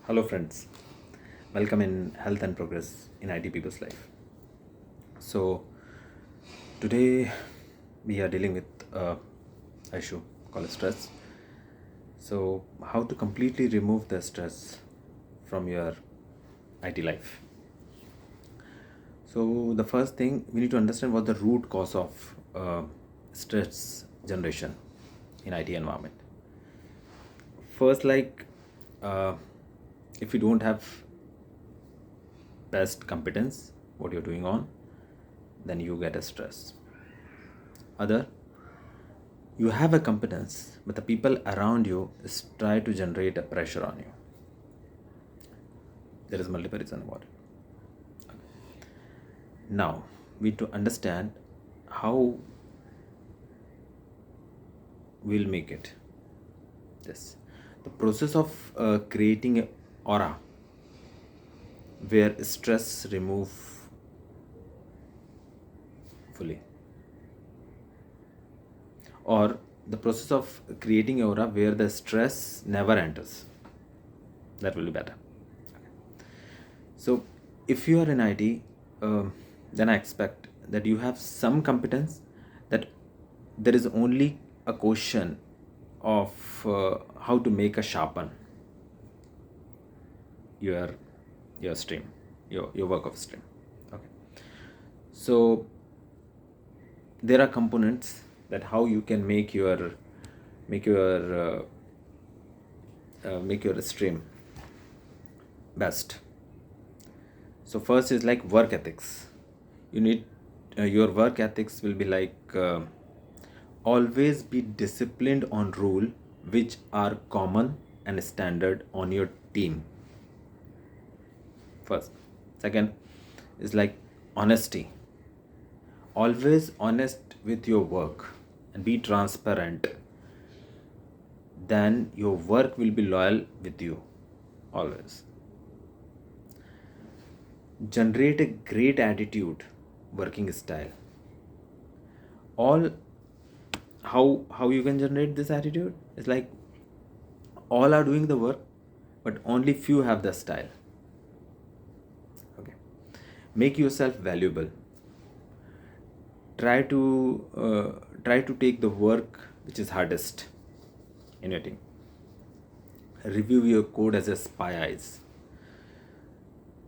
Hello, friends. Welcome in Health and Progress in IT People's Life. So, today we are dealing with a issue called stress. So, how to completely remove the stress from your IT life? So, the first thing we need to understand what the root cause of stress generation in IT environment. First, uh, if you don't have best competence what you're doing on, then you get a stress. Other, you have a competence but the people around you is try to generate a pressure on you. There is multiple reason about it. Now we need to understand how we'll make it. This the process of creating a aura where stress remove fully, or the process of creating aura where the stress never enters. That will be better. So if you are in IT, then I expect that you have some competence, that there is only a question of how to make a sharpen your stream, your work of stream. Okay. So there are components that how you can make your make your stream best. So first is like work ethics. You need your work ethics will be always be disciplined on rule which are common and standard on your team. First, second is like honesty. Always honest with your work and be transparent. Then your work will be loyal with you always. Generate a great attitude, working style. All how you can generate this attitude is like all are doing the work, but only few have the style. Okay. Make yourself valuable. Try to take the work which is hardest in your team. Review your code as a spy eyes.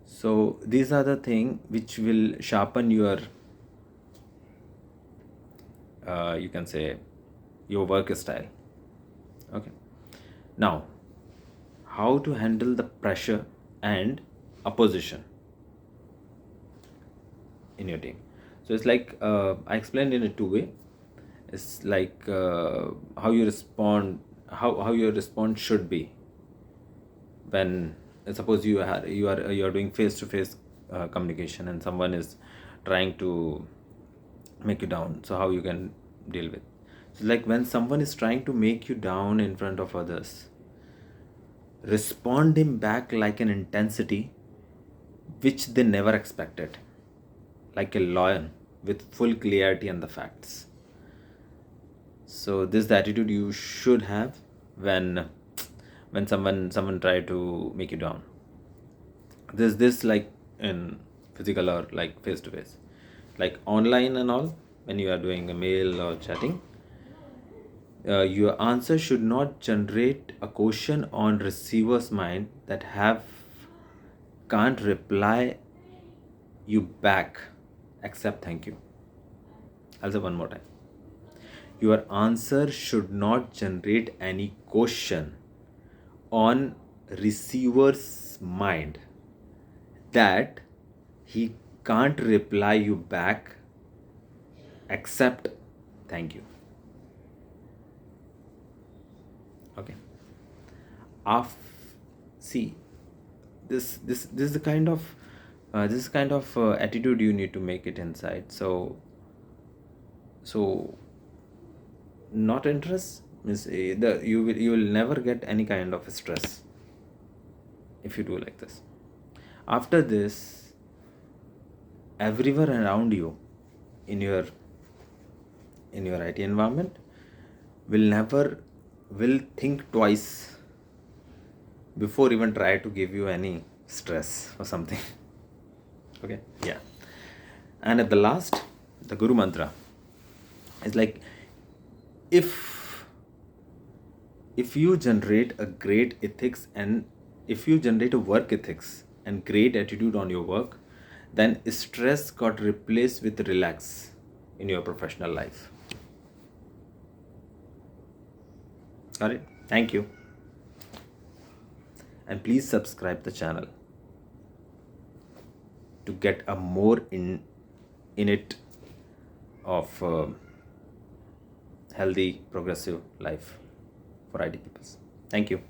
So these are the things which will sharpen your you can say your work style. Okay. Now, how to handle the pressure and opposition in your team. So it's like I explained in a two-way. It's like how you respond, how your response should be when suppose you are doing face-to-face communication and someone is trying to make you down. So how you can deal with, so like when someone is trying to make you down in front of others, respond him back like an intensity which they never expected, like a lion with full clarity and the facts. So this is the attitude you should have when someone try to make you down. This like in physical or like face to face, like online and all. When you are doing a mail or chatting, your answer should not generate a question on receiver's mind that have can't reply you back except thank you. I'll say one more time. Your answer should not generate any question on receiver's mind that he can't reply you back except thank you. Okay. Af- See, this is the kind of attitude you need to make it inside. So not interest means you will never get any kind of stress if you do like this. After this, everywhere around you in your IT environment will never will think twice before even try to give you any stress or something. Okay, yeah. And at the last, the Guru Mantra is like, if you generate a great ethics, and if you generate a work ethics and great attitude on your work, then stress got replaced with relax in your professional life. Got it? Thank you. And please subscribe the channel to get a more in it of healthy progressive life for IT people. Thank you.